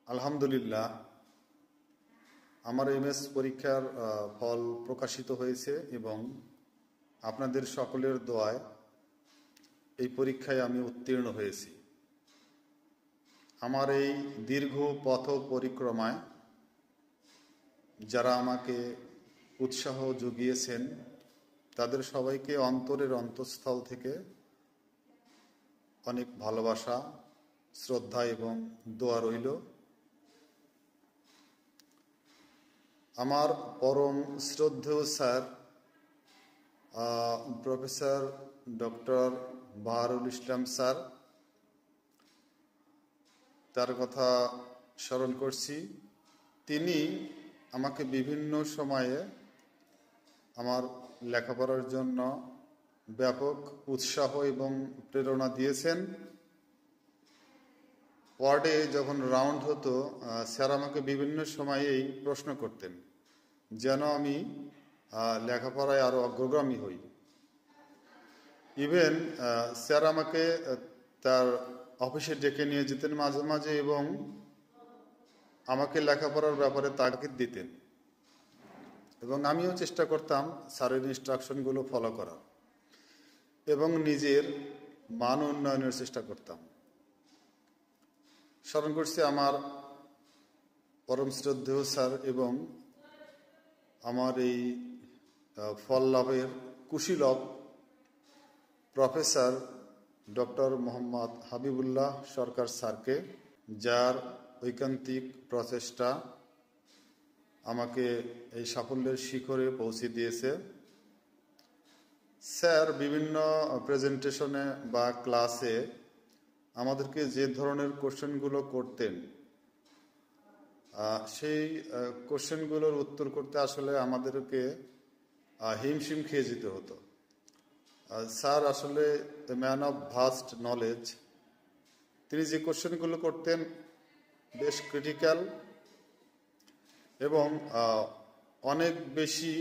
আলহামদুলিল্লাহ, আমার এমএস পরীক্ষার ফল প্রকাশিত হয়েছে এবং আপনাদের সকলের দোয়ায় এই পরীক্ষায় আমি উত্তীর্ণ হয়েছি। আমার এই দীর্ঘ পথ পরিক্রমায় যারা আমাকে উৎসাহ জুগিয়েছেন তাদের সবাইকে অন্তরের অন্তঃস্থল থেকে অনেক ভালোবাসা, শ্রদ্ধা এবং দোয়া রইল। আমার পরম শ্রদ্ধেয় স্যার প্রফেসর ডক্টর বাহারুল ইসলাম স্যার, তার কথা স্মরণ করছি। তিনি আমাকে বিভিন্ন সময়ে আমার লেখাপড়ার জন্য ব্যাপক উৎসাহ এবং প্রেরণা দিয়েছেন। ওয়ার্ডে যখন রাউন্ড হতো, স্যার আমাকে বিভিন্ন সময়েই প্রশ্ন করতেন যেন আমি লেখাপড়ায় আরও অগ্রগামী হই। ইভেন স্যার আমাকে তার অফিসে ডেকে নিয়ে যেতেন মাঝে মাঝে এবং আমাকে লেখাপড়ার ব্যাপারে তাগিদ দিতেন এবং আমিও চেষ্টা করতাম স্যারের ইনস্ট্রাকশনগুলো ফলো করার এবং নিজের মান উন্নয়নের চেষ্টা করতাম। স্মরণ করছি আমার পরম শ্রদ্ধেয় স্যার এবং আমার এই ফল লাভের কুশীলব প্রফেসর ডক্টর মোহাম্মদ হাবিবুল্লাহ সরকার স্যারকে, যার ঐকান্তিক প্রচেষ্টা আমাকে এই সাফল্যের শিখরে পৌঁছে দিয়েছে। স্যার বিভিন্ন প্রেজেন্টেশনে বা ক্লাসে আমাদেরকে যে ধরনের কোশ্চেনগুলো করতেন, সেই কোশ্চেনগুলোর উত্তর করতে আসলে আমাদেরকে হিমশিম খেয়ে যেতে হতো। স্যার আসলে ম্যান অফ ভাস্ট নলেজ। তিনি যে কোশ্চেনগুলো করতেন বেশ ক্রিটিক্যাল এবং অনেক বেশি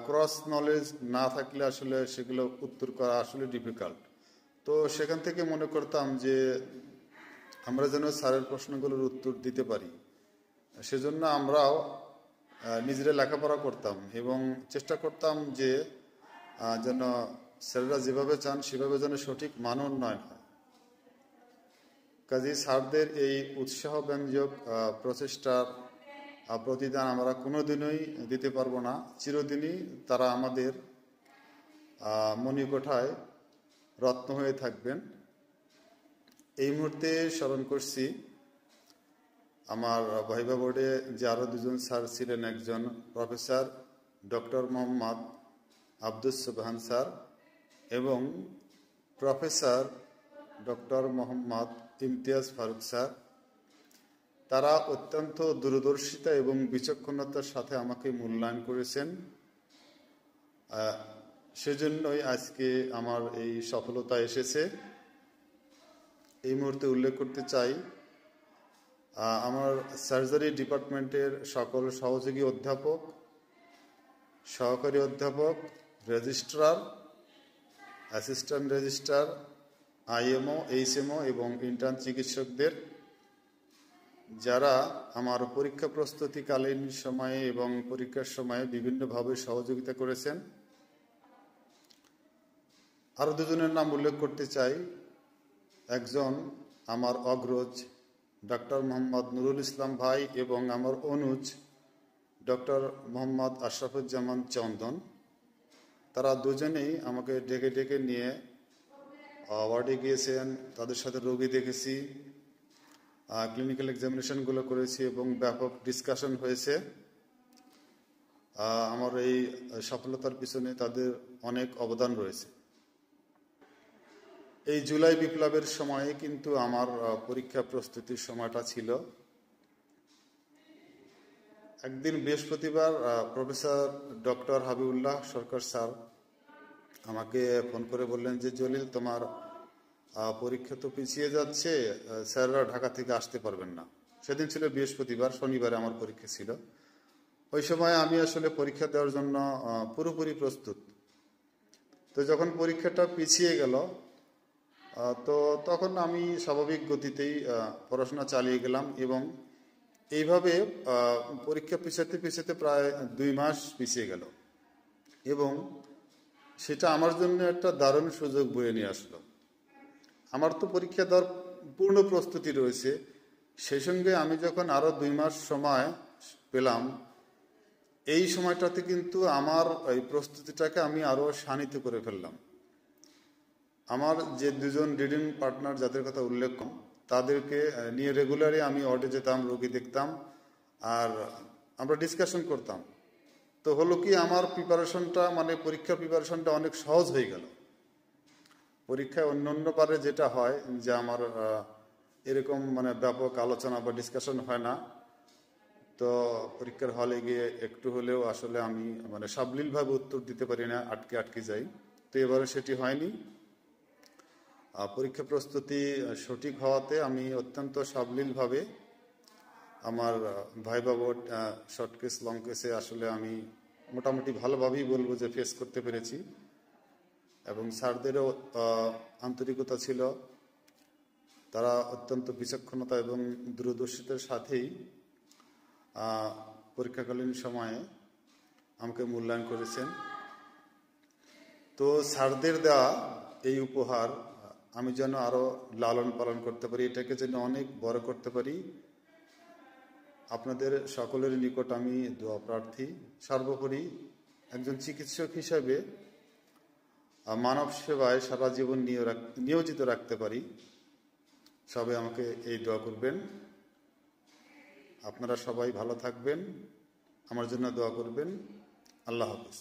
ক্রস নলেজ না থাকলে আসলে সেগুলো উত্তর করা আসলে ডিফিকাল্ট। তো সেখান থেকে মনে করতাম যে আমরা যেন স্যারের প্রশ্নগুলোর উত্তর দিতে পারি, সেজন্য আমরাও নিজেরা লেখাপড়া করতাম এবং চেষ্টা করতাম যে যেন স্যাররা যেভাবে চান সেভাবে যেন সঠিক মান উন্নয়ন হয়। কাজেই স্যারদের এই উৎসাহব্যঞ্জক প্রচেষ্টার প্রতিদান আমরা কোনোদিনই দিতে পারবো না। চিরদিনই তারা আমাদের মণিকোঠায় রত্ন হয়ে থাকবেন। এই মুহূর্তে স্মরণ করছি আমার ভাইবা বোর্ডে যে আরও দুজন স্যার ছিলেন, একজন professor doctor Mohammad Abdus Subhan sir এবং professor doctor Mohammad Imtiaz Faruk sir. তারা অত্যন্ত দূরদর্শিতা এবং বিচক্ষণতার সাথে আমাকে মূল্যায়ন করেছেন। সেজন্যই আজকে আমার এই সফলতা এসেছে। এই মুহূর্তে উল্লেখ করতে চাই আমার সার্জারি ডিপার্টমেন্টের সকল সহযোগী অধ্যাপক, সহকারী অধ্যাপক, রেজিস্ট্রার, অ্যাসিস্ট্যান্ট রেজিস্ট্রার, আইএমও, এইচএমও এবং ইন্টার্ন চিকিৎসকদের, যারা আমার পরীক্ষা প্রস্তুতিকালীন সময়ে এবং পরীক্ষার সময়ে বিভিন্নভাবে সহযোগিতা করেছেন। আরও দুজনের নাম উল্লেখ করতে চাই। একজন আমার অগ্রজ ডক্টর মোহাম্মদ নুরুল ইসলাম ভাই এবং আমার অনুজ ডক্টর মোহাম্মদ আশরাফুজ্জামান চন্দন। তারা দুজনেই আমাকে ডেকে ডেকে নিয়ে ওয়ার্ডে গিয়েছেন, তাদের সাথে রোগী দেখেছি, ক্লিনিক্যাল এক্সামিনেশনগুলো করেছি এবং ব্যাপক ডিসকাশন হয়েছে। আমার এই সফলতার পিছনে তাদের অনেক অবদান রয়েছে। এই জুলাই বিপ্লবের সময়ে কিন্তু আমার পরীক্ষা প্রস্তুতির সময়টা ছিল। একদিন বৃহস্পতিবার প্রফেসর ডক্টর হাবিবুল্লাহ সরকার স্যার আমাকে ফোন করে বললেন যে জলিল, তোমার পরীক্ষা তো পিছিয়ে যাচ্ছে, স্যাররা ঢাকা থেকে আসতে পারবেন না। সেদিন ছিল বৃহস্পতিবার, শনিবারে আমার পরীক্ষা ছিল। ওই সময় আমি আসলে পরীক্ষা দেওয়ার জন্য পুরোপুরি প্রস্তুত। তো যখন পরীক্ষাটা পিছিয়ে গেল, তো তখন আমি স্বাভাবিক গতিতেই পড়াশোনা চালিয়ে গেলাম এবং এইভাবে পরীক্ষা পিছাতে পিছাতে প্রায় 2 মাস পিছিয়ে গেল এবং সেটা আমার জন্য একটা দারুণ সুযোগ বয়ে নিয়ে আসলো। আমার তো পরীক্ষা দেওয়ার পূর্ণ প্রস্তুতি রয়েছে, সেই সঙ্গে আমি যখন আরও 2 মাস সময় পেলাম, এই সময়টাতে কিন্তু আমার এই প্রস্তুতিটাকে আমি আরও শানিত করে ফেললাম। আমার যে 2জন রিডিং পার্টনার যাদের কথা উল্লেখ করলাম, তাদেরকে নিয়ে রেগুলারই আমি ওয়ার্ডে যেতাম, রোগী দেখতাম, আর আমরা ডিসকাশন করতাম। তো হলো কি, আমার প্রিপারেশনটা মানে পরীক্ষার প্রিপারেশনটা অনেক সহজ হয়ে গেল। পরীক্ষায় অন্য বারে যেটা হয় যে আমার এরকম মানে ব্যাপক আলোচনা বা ডিসকাশন হয় না, তো পরীক্ষার হলে গিয়ে একটু হলেও আসলে আমি মানে সাবলীলভাবে উত্তর দিতে পারি না, আটকে আটকে যাই। তো এবারে সেটি হয়নি। পরীক্ষা প্রস্তুতি সঠিক হওয়াতে আমি অত্যন্ত সাবলীলভাবে আমার viva board short case long কেসে আসলে আমি মোটামুটি ভালোভাবেই বলবো যে ফেস করতে পেরেছি। এবং স্যারদেরও আন্তরিকতা ছিল, তারা অত্যন্ত বিচক্ষণতা এবং দূরদর্শিতার সাথেই পরীক্ষাকালীন সময়ে আমাকে মূল্যায়ন করেছেন। তো স্যারদের দেওয়া এই উপহার আমি যেন আরও লালন পালন করতে পারি, এটাকে যেন অনেক বড় করতে পারি। আপনাদের সকলের নিকট আমি দোয়া প্রার্থী। সর্বোপরি একজন চিকিৎসক হিসাবে মানব সেবায় সারা জীবন নিয়োজিত রাখতে পারি। সবাই আমাকে এই দোয়া করবেন। আপনারা সবাই ভালো থাকবেন, আমার জন্য দোয়া করবেন। আল্লাহ হাফেজ।